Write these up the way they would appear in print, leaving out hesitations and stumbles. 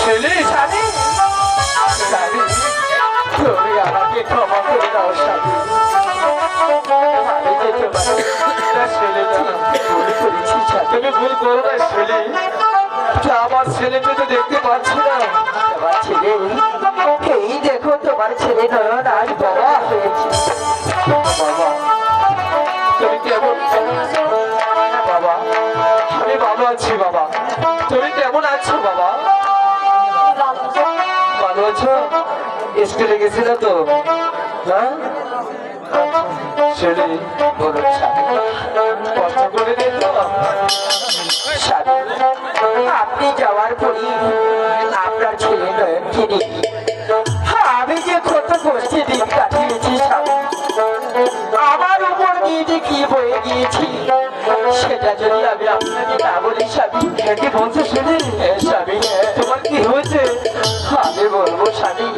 ছেলে স্বামী, স্বামী তুমি আমাকে ক্ষমা করে দাও স্বামী। আমি যে তোমার ছেলে ভুল করেছি। তুমি ভুল করো না ছেলে। আমার ছেলেকে তো দেখতে পাচ্ছি না। তোমার ছেলে এই দেখো, তোমার ছেলে নয়ন আজ বাবা হয়েছে। বাবা তুমি কেমন? বাবা আমি ভালো আছি। বাবা তুমি কেমন আছো? বাবা ভালো আছো? স্কুলে গেছিল তো? হ্যাঁ ছেলে বলো কষ্ট করে দিল। আপনি যাওয়ার পরই আপনার ছেলে নয়নকে নিয়ে আমি যে কত কষ্টে দিন কাটিয়েছি স্বামী, আমার উপর দিয়ে যে কি বয়ে গিয়েছি সেটা যদি আমি আপনাকে না বলি স্বামী। কি বলছো শুনি? স্বামী তোমার কি হয়েছে? আমি বলবো স্বামী,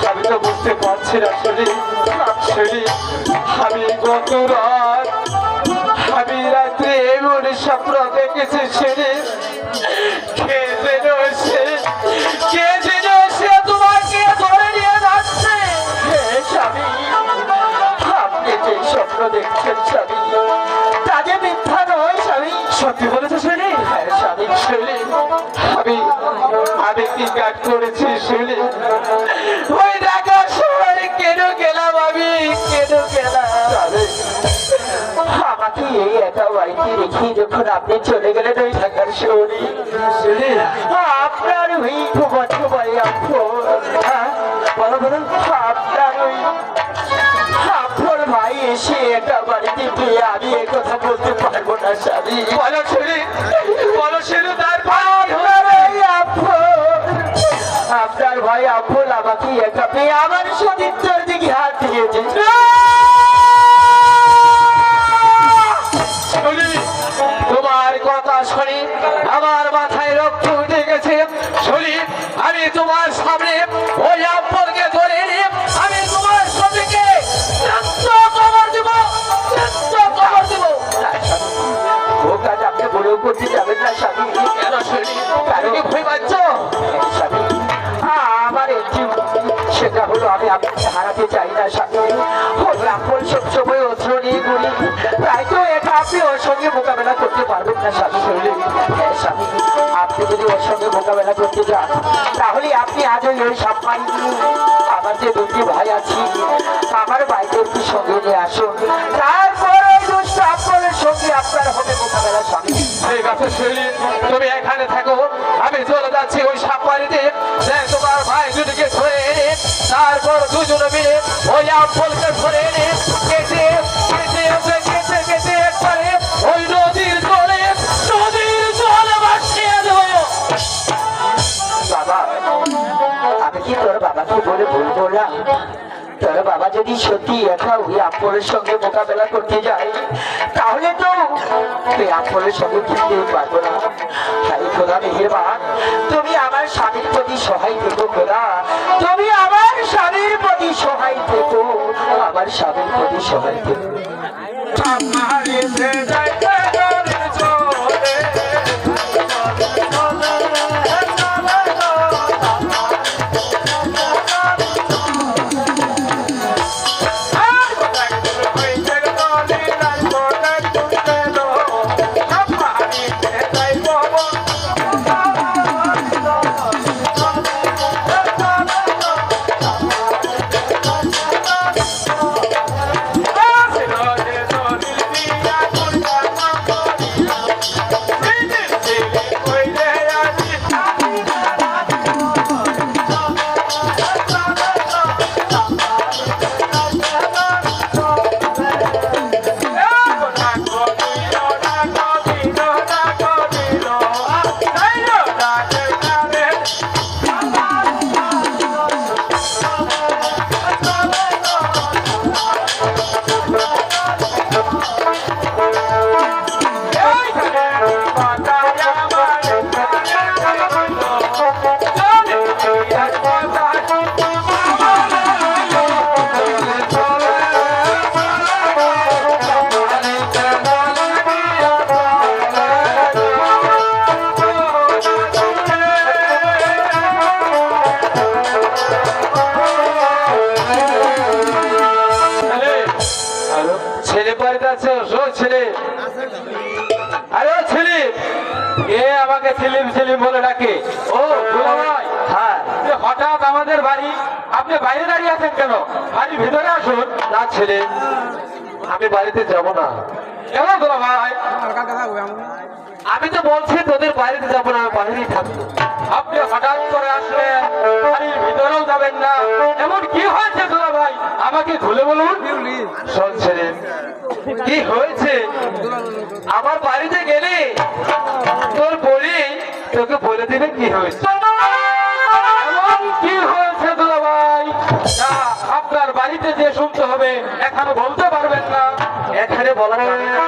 আমি তো বুঝতে পারছি না শুনি। আমি গত রাত আমি রাত্রে এমন স্বপ্ন দেখেছি শুনি। কে যেন সে তোমাকে ধরে নিয়ে যাচ্ছে। স্বামী আপনি যে স্বপ্ন দেখছেন স্বামী তা যে মিথ্যা নয় স্বামী। সত্যি বলেছো শুনি? হ্যাঁ স্বামী শুনি। আমি কি কাজ করেছি শুনি? ওই ঢাকা শহরে কেন গেলাম? আমি কেন গেলাম? আমাকে এই একা বাড়িতে রেখে যখন আপনি চলে গেলেন ওই ঢাকার শহরে, আপনার ওই ফুফাতো ভাই বলো বলো, আপনার ওই আপনার ভাই এসে একটা বাড়িতে গিয়ে আমি এ কথা বলতে পারবো না স্বামী। বলো শুনি, বলো শুনি। তার ভাই আপনার ভাই আফল আমাকে একা পেয়ে আমার সতীর্থর দিকে হাত দিয়েছে। তোমার কথা শুনি আমার মাথায় রক্ত উঠে গেছে। শুনি আমি তোমার সামনে ওই আফলকে ধরে নিয়ে আমি তোমার সতীকে কবর দিব। ও কাজ আপনি বলেও করতে যাবেন না স্বামী। কেন শুনি? কারণ ভয় পাচ্ছ স্বামী? আমার একটি সেটা হলো আমি আপনাকে হারাতে চাই না স্বামী। আপন সবসময় অস্ত্র নিয়ে ঘুরি, তাই তো এটা আপনি ওর সঙ্গে মোকাবেলা করতে পারবেন না স্বামী। হ্যাঁ স্বামী, আপনি যদি ওর সঙ্গে মোকাবেলা করতে যান তাহলে আপনি আজ ওই সাপমারি আমার যে দুটি ভাই আছি আমার ভাইদেরকে সঙ্গে নিয়ে আসুন, তারপর ওই দুষ্ট আপনার সঙ্গে আপনার হবে মোকাবেলা স্বামী। ঠিক আছে শৈলী, তুমি এখানে থাকো, আমি চলে যাচ্ছি ওই সাপমারিতে। তোমার ভাই দুটিকে ধরে এনে তারপর দুজনে মিলে ওই আফলকে ধরে এনে কেটে কেটে কেটে কেটে একবারে ওই নদীর জলে ভাসিয়ে দেব। বাবা আমি কি তোর বাবাকে বলে ভুল করলাম? তোর বাবা যদি সত্যি একা ওই আফলের সঙ্গে মোকাবেলা করতে যায় তাহলে তো তুই আফলের সঙ্গে কিনতে পারবো না। হাই খোদা মেহেরবান, তুমি আমার স্বামীর প্রতি সহায় থেকো খোদা। তুমি আমার স্বামীর প্রতি সহায় থেকো, আমার স্বামীর প্রতি সহায় থেকো। ছেলে, আরে ও ছেলে, কে আমাকে ছিলিম ছিলিম বলে ডাকে? ও দুলাভাই, হ্যাঁ যে হঠাৎ আমাদের বাড়ি, আপনি বাইরে দাঁড়িয়ে আছেন কেন? বাড়ির ভিতরে আসুন। না ছেলে, আমি বাড়িতে যাব না। কেন দুলাভাই? আমি তো বলছি তোদের বাড়িতে যাবো না, আমি বাহিরেই থাকবো। আপনি হঠাৎ করে আসলেন, বাড়ির ভিতরেও যাবেন না, এমন কি হয়েছে দুলাভাই? আমাকে খুলে বলুন। শোন ছেলে, কি হয়েছে? আমার বাড়িতে গেলে তোর বলি তোকে বলে দিবে কি হয়েছে। এমন কি হয়েছে দুলাভাই? না, আপনার বাড়িতে যে শুনতে হবে, এখানে বলতে পারবেন না। এখানে বলা যাবে না।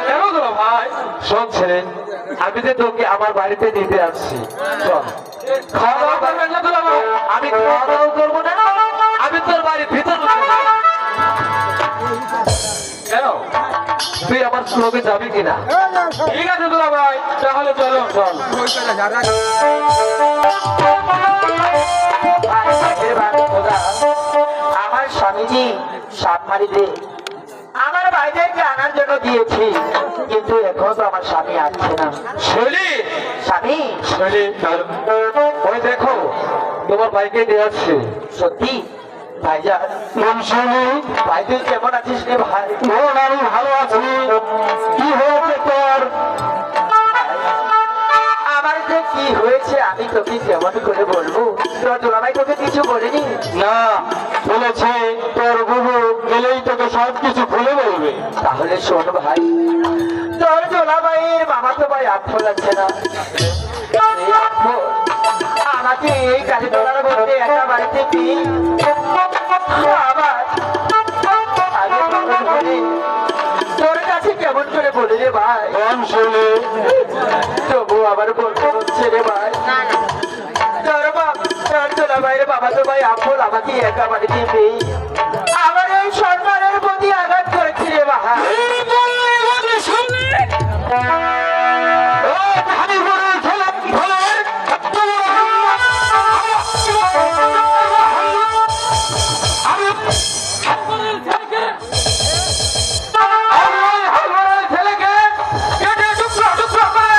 কেন দুলাভাই? শোন ছেলে, আমি যে তোকে আমার বাড়িতে নিতে আসছি, চল। খাওয়া দাওয়া করবেন না দুলাভাই? আমি খাওয়া দাওয়া করবো না, আমি তোর বাড়ির ভিতর ঢুকবো না। কেন? তুই আমার সঙ্গে যাবি কিনা? ঠিক আছে দুলাভাই, তাহলে চলো। চল। আমার স্বামীজি সাপ মারিতে আমার বাইরেকে আনার জন্য দিয়েছি, কিন্তু এখন তো আমার স্বামী আসছে না। শৈলী, স্বামী, শৈলী, ওই দেখো তোমার বাইকে দিয়ে আসছে। সত্যি ভাইজান? ভাই তুই কেমন আছিস রে ভাই? আমি ভালো আছি। কি হয়েছে তোর? আমার যে কি হয়েছে আমি তোকে কেমন করে বলবো? তোর দুলাভাই তোকে কিছু বলেনি? না, বলেছে তোর বুবু গেলেই তোকে সবকিছু খুলে বলবে। তাহলে শোন ভাই, তোর দুলাভাইয়ের মামাতো ভাই আফল আছে না? এই আফল আমাকে এই গাড়ি তোলার মধ্যে একটা বাড়িতে দিই আবার আগে ধরে তোর কাছে কেমন করে বলি রে ভাই? শুনে তবু আবার বলতে হচ্ছে রে ভাই। তোর দুলাভাইয়ের মামাতো ভাই আফল আমাকে একা বাড়িতে দিই, আমার এই সম্মানের প্রতি আঘাত করেছি রে ভাই। আমি বড় খেলাম ভোলার ছেলেকে কেটে টুকরা টুকরা করে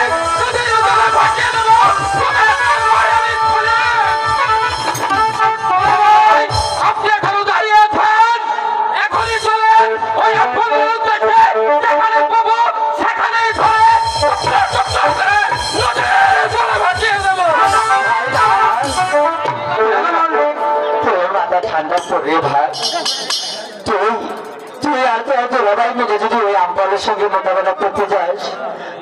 ভাসিয়ে দেবো। আপনি এখনো দাঁড়িয়ে আছেন? এখনই চলেন, ওই আপনাদের উদ্দেশ্যে যেখানে পাবো সেখানেই ধরে টুকরা টুকরা করে নদীর জলে ভাসিয়ে দেবো। তোর মাথা ঠান্ডা পড়ে ভাই। তুই তুই আর তোর দুলাভাই মিলে যদি ওই আমপালের সঙ্গে মোকাবেলা করতে যাস,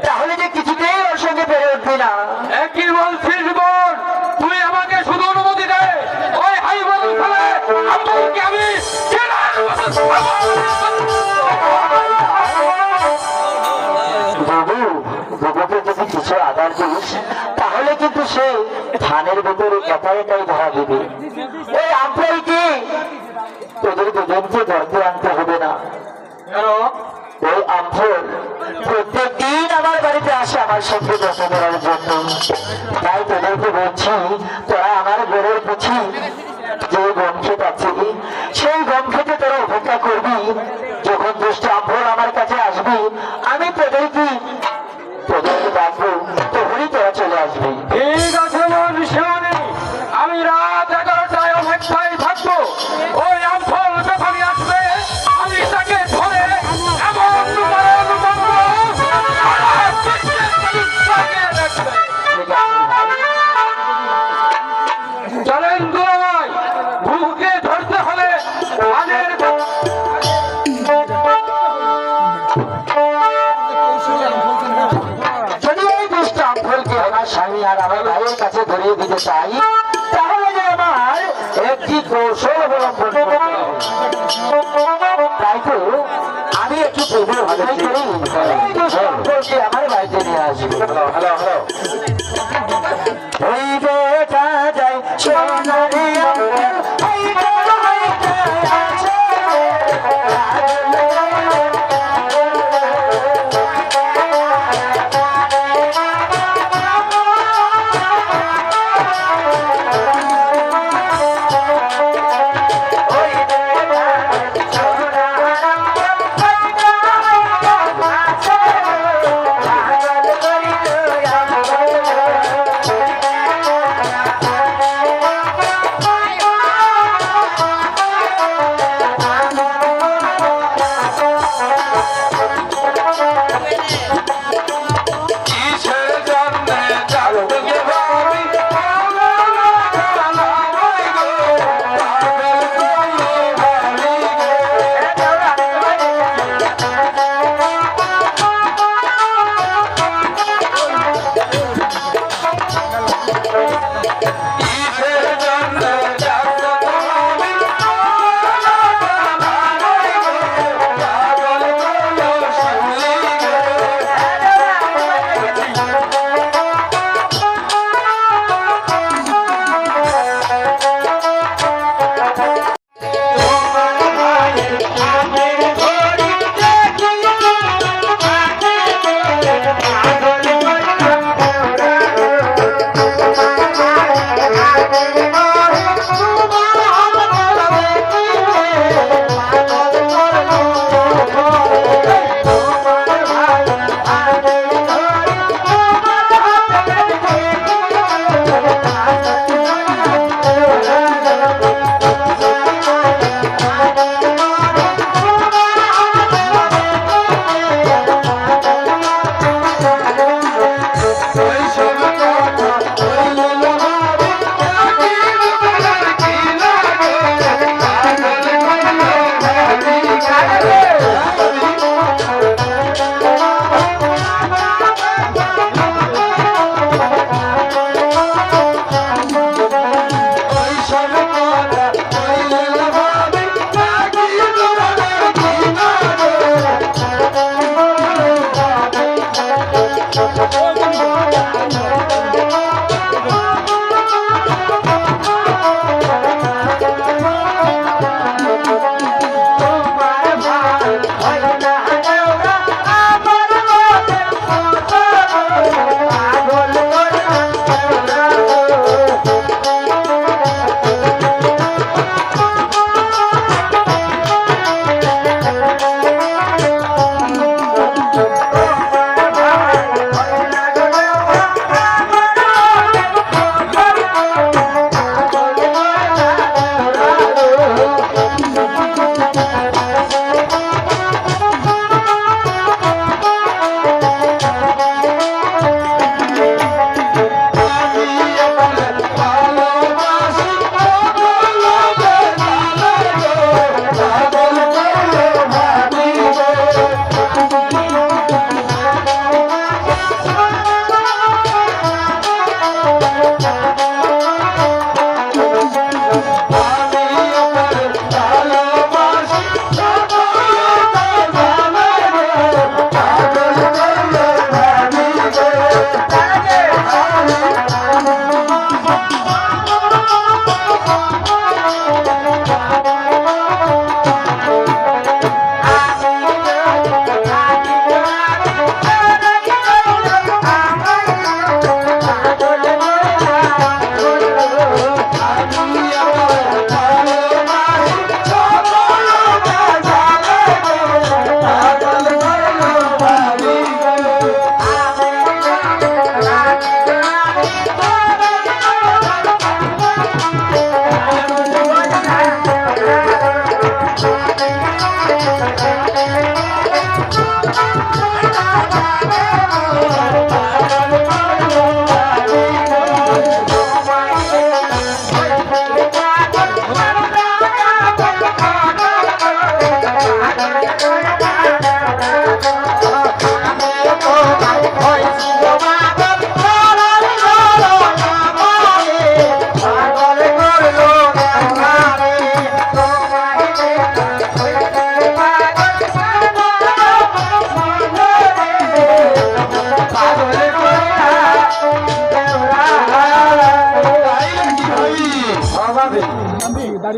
তাহলে যে কিছুতেই ওর সঙ্গে পেরে উঠবি না। কি বলছিস বোন? তুই আমাকে শুধু অনুমতি দে, ওই হাই বল ফেলে আপনাকে আমি বাবু, বাবুকে যদি কিছু আদার দিস তাহলে কিন্তু সে ধানের ভেতরে একাই ধরা দেবে। ওই আমপালকে তোদের দুজনকে ধরতে আনতে হবে না। ওই আমফল প্রত্যেক দিন আমার বাড়িতে আসে আমার সঙ্গে দেখা করার জন্য। তাই তোদেরকে বলছি, তোরা আমার গরুর পিছি যে গম ক্ষেত আছে সেই গম খেতে তোরা অপেক্ষা করবি। যখন দুষ্ট আমফল আমার কাছে আসবি আমি তোদেরকে ডাকবো, তখনই তোরা চলে আসবি। ঠিক আছে বোন শিবনী, আমি রাত 11টায় অপেক্ষায় থাকবো। ওই আমফল যখনই আসবে আমি তাকে ধরে এমন চলেন দুলাভাই, বুকে ধরতে হলে ধানের যদি এই দুষ্ট আমফলকে আমার স্বামী আর আমার ভাইয়ের কাছে ধরিয়ে দিতে চাই, তাহলে যে আমার একটি কৌশল অবলম্বন করতে হবে। তাই তো আমি একটু প্রবল ভালোই করি, এই দুষ্ট আমফলকে আমার বাড়িতে নিয়ে আসবো। ওই দেখা যায় সোনারি আমফল, ওই দেখা আছে। ওই দেখা সোনার আমফল, ওই দেখা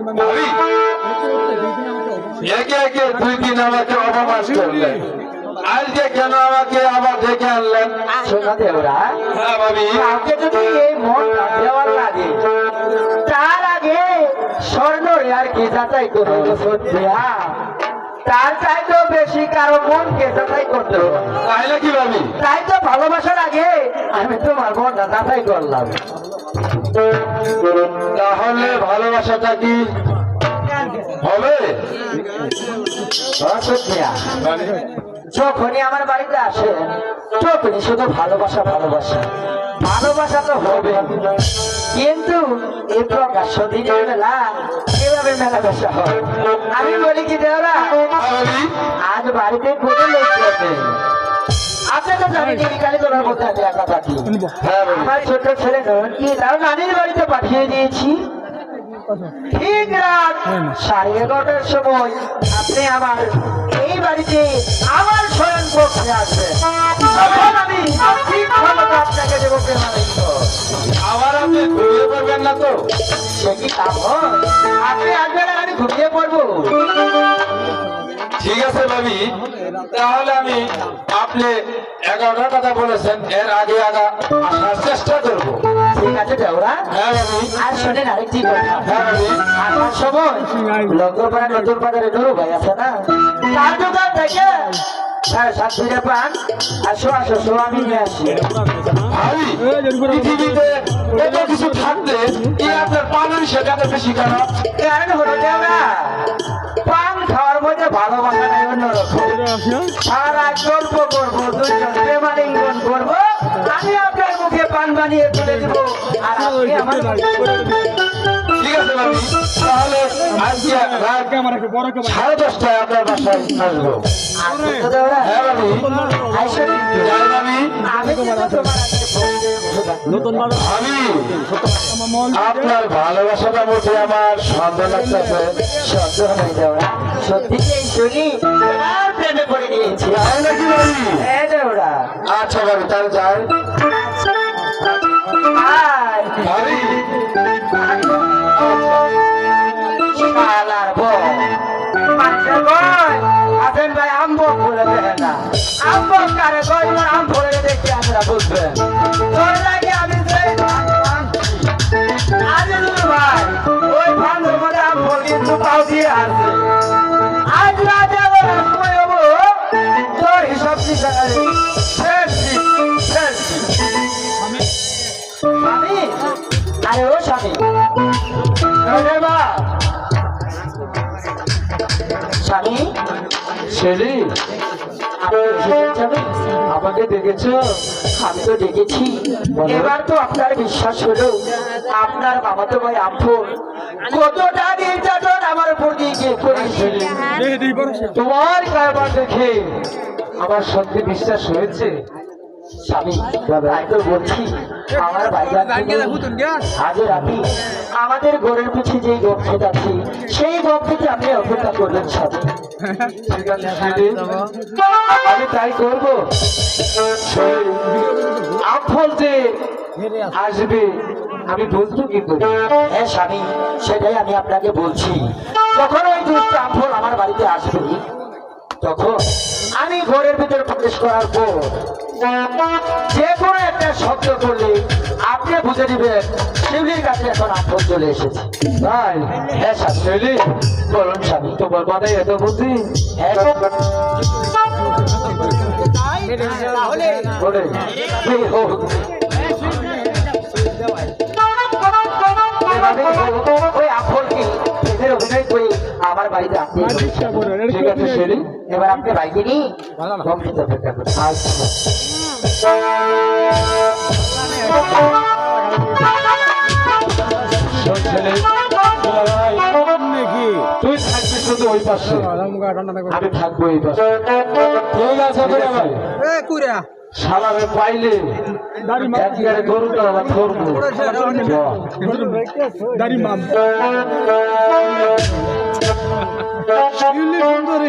ভাবি, একে একে 2 দিন আমাকে অপমান করলেন, আজকে কেন আমাকে আবার ডেকে আনলেন? শোনো দেওরা, হ্যাঁ ভাবি, কাউকে যদি এই মনটা দেওয়ার লাগে, তার আগে স্বর্ণ আর কি যাচাই করতে হবে সত্যি, হ্যাঁ? তার চাইতেও বেশি কারো মনকে যাচাই করতে হবে। তাহলে কি ভাবি? তাই তো ভালোবাসার আগে আমি তোমার মনটা যাচাই করলাম। তাহলে ভালোবাসাটা কি হবে? সত্যিয়া, যখনই আমার বাড়িতে আসে তখনই শুধু ভালোবাসা ভালোবাসা ভালোবাসা তো হবে, কিন্তু এই প্রকাশ্য দিনের বেলা এভাবে মেলামেশা হয়। আমি বলি কি দেওরা, ভাবি, আজ বাড়িতে কোনো লোক নেই। আপনি তো জানেন কালী তোলার মধ্যে আমি একা থাকি। হ্যাঁ ভাবি, আমার ছোট ছেলে কি তার নানির বাড়িতে পাঠিয়ে দিয়েছি। ঠিক রাত 11:30টার সময় আপনি আমার এই বাড়িতে আমার শয়ন কক্ষে আসবেন। তখন আমি ঠিক ক্ষমতা আপনাকে দেবো প্রেমানন্দ। আবার আপনি ঘুমিয়ে পড়বেন না তো? সে কি কাম হয়? আপনি আসবেন আর আমি ঘুমিয়ে পড়বো? ঠিক আছে ভাবি, তাহলে আমি আপনি 11টার কথা বলেছেন, এর আগে আসার চেষ্টা করবো। ঠিক আছে দেওরা। হ্যাঁ ভাবি, আর শোনেন আরেকটি কথা, হ্যাঁ ভাবি, আসার সময় লঙ্গরপাড়া নতুন বাজারে নুরু ভাই আছে না, তার দোকান থেকে 7.5 পান আসো আমি নিয়ে আসি। ভাবি, পৃথিবীতে এত কিছু থাকতে কি আপনার পানের সেটাতে বেশি কেন? কারণ হলো দেওরা, পান খাওয়ার মধ্যে ভালোবাসা নাই অন্যরকম। সারা গল্প করবো, দুজন প্রেমালিঙ্গন করবো, আমি আপনার মুখে পান বানিয়ে তুলে দিব আর আপনি আমার ঠিক আছে ভাবি, তাহলে আজকে রাত 10:30টায় আপনার বাসায় আসবো। আসুন তো দেওরা। হ্যাঁ ভাবি, আইসো কিন্তু। যাই ভাবি। আমি কিন্তু তোমার আজকে ভাবি, আপনার ভালোবাসাটা মুখে আমার সন্দেহ লাগতেছে। সন্দেহ নেই দেওরা, সত্যি কি এই শুনি আর প্রেমে পড়ে গিয়েছি। তাই নাকি ভাবি? হ্যাঁ দেওরা, আচ্ছা ভাবি, তাহলে যাই। আয় ভাবি, শালার বউ। মানুষের কয়, হাসেন ভাই আম্বক বলে দেয় না। আম্বক কারে কয়, এবার আম ভরে দেখে আমরা বুঝবেন। তোর লাগে আমি সেই ধান আনছি। আরে নুরু ভাই, ওই ধানের মধ্যে আম ভরে কিন্তু পাও দিয়ে আছে। আজ রাতে আবার সময় হবো, তোর হিসাব নিকাশ শেষ শেষ। স্বামী, আরে ও স্বামী, ওরে বা স্বামী, শেরি, আপনি এসেছেন স্বামী? আমাকে দেখেছো? আমি তো দেখেছি। এবার তো আপনার বিশ্বাস হলো, আপনার মামাতো ভাই আম্ফর কতটা নির্যাতন আমার উপর দিয়ে করেছে। তোমার কারবার দেখে আমার সত্যি বিশ্বাস হয়েছে। স্বামী, তাই তো বলছি, আমার ভাইজান আজ রাতে আমাদের ঘরের পিছিয়ে যে গক্ষেত আছে, সেই গক্ষেতে আপনি অপেক্ষা করবেন স্বামী। ঠিক আছে শেরি, আমি তাই করবো। আফল যে আসবে আমি বুঝবো কি করে? হ্যাঁ স্বামী, সেটাই আমি আপনাকে বলছি। যখন ওই দুষ্ট আম্ফল আমার বাড়িতে আসবে, তখন আমি ঘরের ভিতরে প্রবেশ করার পর যে কোনো একটা শব্দ করলে আপনি বুঝে দিবেন শিউলির কাছে এখন আম্ফল চলে এসেছে। তাই? হ্যাঁ স্বামী। শেরি, বলুন স্বামী। তোমার মাথায় এত বুদ্ধি? হ্যাঁ বলে এই হোক। এভাবে ওই আম্ফলকে এদের অভিনয় করে আমার বাড়িতে আপনি ঠিক আছে শেরি, এবার আপনি বাইকে নিয়ে গম্ভীর অপেক্ষা করুন। আচ্ছা। শোন ছেলে, তুই থাকবি শুধু ওই পাশে, আমি থাকবো এই পাশে। ঠিক আছে বলে ভাই, শালারে পাইলে একবারে গরুটা আবার ধরবো।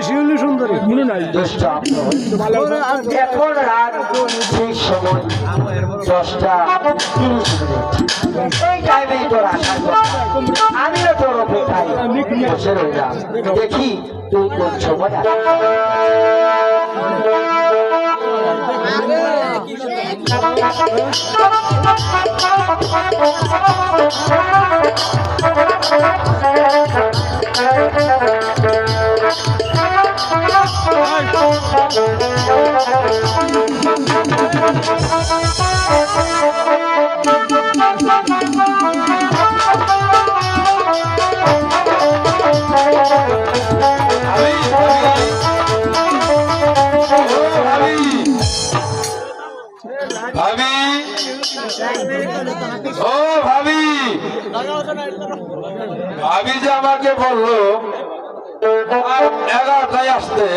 শিউলি সুন্দরী মনে নাই দুষ্ট আম্ফল। এখন রাত ঠিক সময় 10টা 30 মিনিট এই টাইমে তোর আসার কথা। আমিও তোর অপেক্ষায় বসে রইলাম, দেখি তুই কোন সময় ভাবি, ও ভাবি, ভাবি যে আমাকে বললো 11টায় আসতে,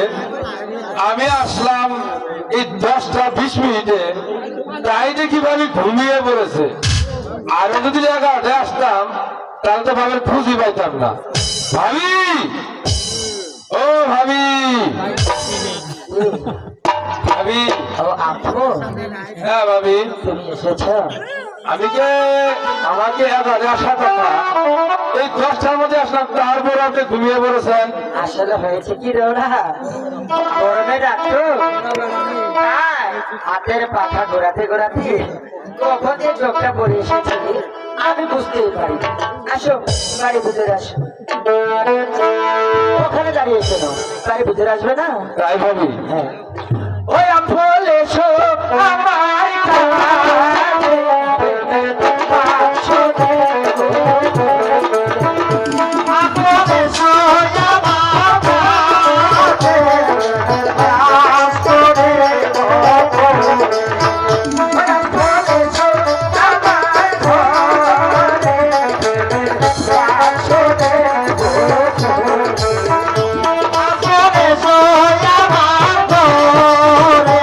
আমি আসলাম এই 10টা 20 মিনিটে, তাই দেখি ভাবি ঘুমিয়ে পড়েছে। আরো যদি 11টায় আসতাম তাহলে তো ভাবির খুঁজি পাইতাম না। ভাবি, ও ভাবি, ভাবি, ও আপু, হ্যাঁ ভাবি, তুমি এসেছ? আমি কে আমাকে 11টায় আসার কথা, এই 10টার মধ্যে আসলাম, তারপর আপনি ঘুমিয়ে পড়েছেন। আসলে হয়েছে কি রোনা, গরমে ডাক্তার তাই হাতের পাখা ঘোরাতে ঘোরাতে কখন যে চোখটা পড়ে এসেছে আমি বুঝতেই পারি। আসো বাড়ি ভিতরে আসো। ওখানে দাঁড়িয়ে কেন, বাড়ি ভিতরে আসবে না? তাই ভাবি, হ্যাঁ, ওই আমফল এসো আমার কাছে, পাঁচশো দেবো। আমফল এসো আমার কাছে, পাঁচশো দেবো। ওই আমফল এসো আমার ঘরে, পাঁচশো দেবো। আমফল এসো আমার ঘরে,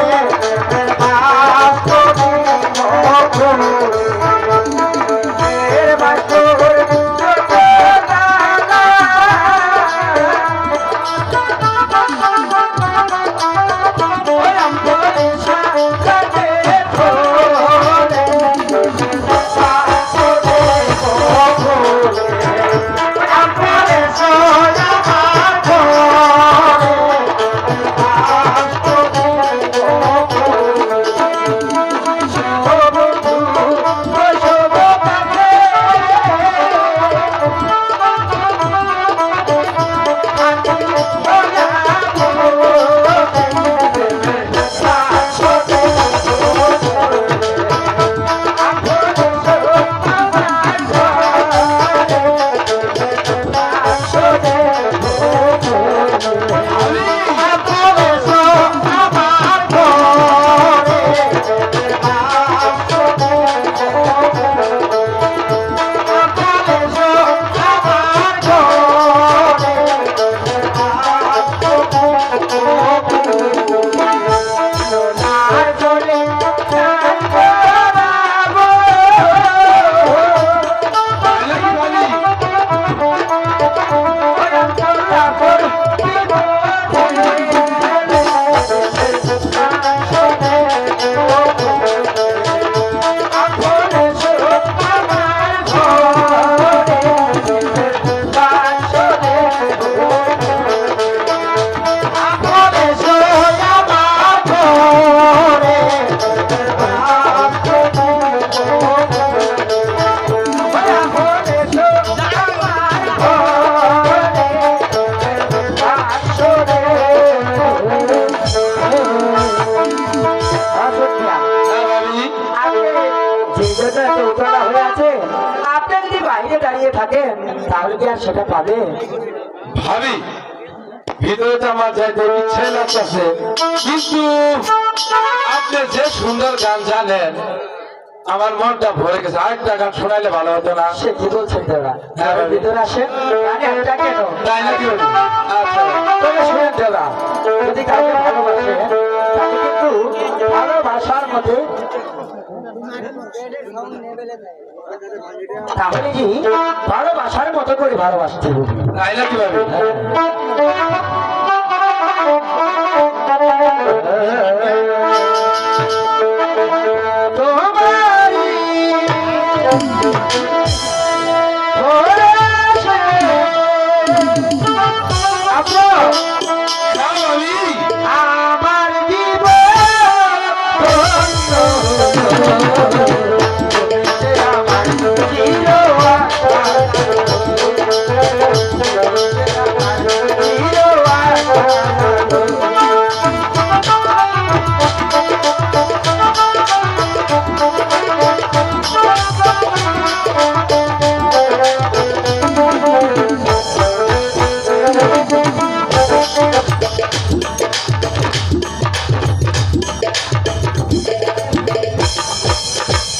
পাঁচশো দেবো। এর বাসর থাকেন তাহলে কি আর সেটা পাবে? ভাবি ভিতরে তো আমার যাইতে ইচ্ছে লাগতেছে, কিন্তু আপনি যে সুন্দর গান জানেন আমার মনটা ভরে গেছে। আরেকটা গান শোনাইলে ভালো হতো না? সে কি বলছেন দাদা? ভিতরে আসেন, একটা কেন তাই নাকি? আচ্ছা তবে শুনেন দাদা, যদি কাউকে ভালোবাসে তাকে কিন্তু ভালোবাসার মধ্যে তাহলে কি ভালোবাসার মতো করে ভালোবাসতে হবে। তাই নাকি ভাবি? তোমার স্বামী আমার জীবন ধন্য তুমি যে আমার চির আশা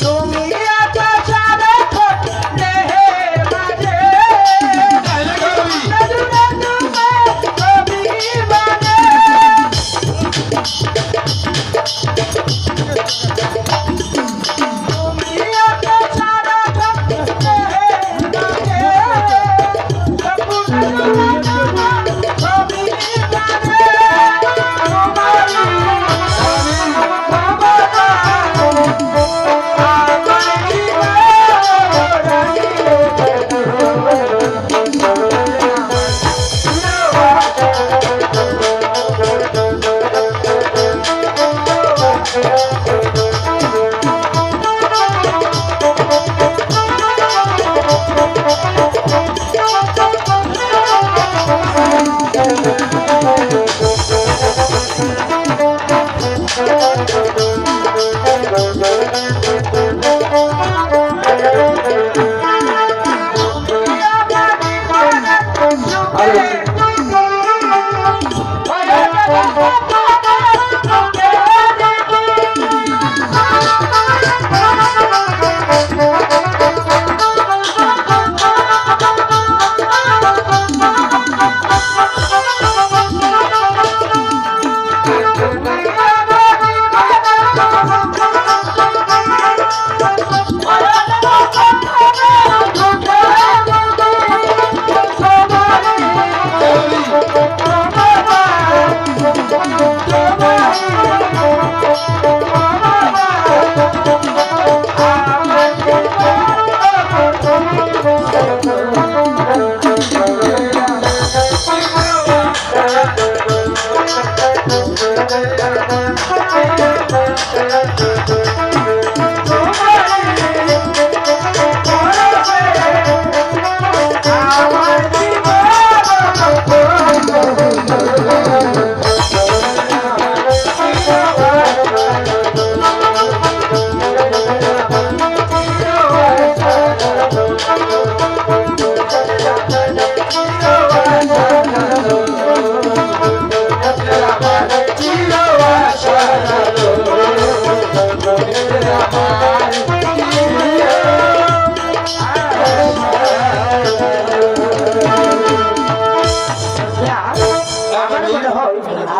তুমি আকাশের দেহের মাঝে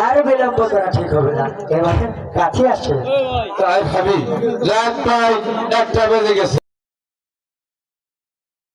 আর বিলম্ব করা ঠিক হবে না, এবার কাছে আসছে। তাই ভাবি রাত প্রায় 1টা বেজে গেছে।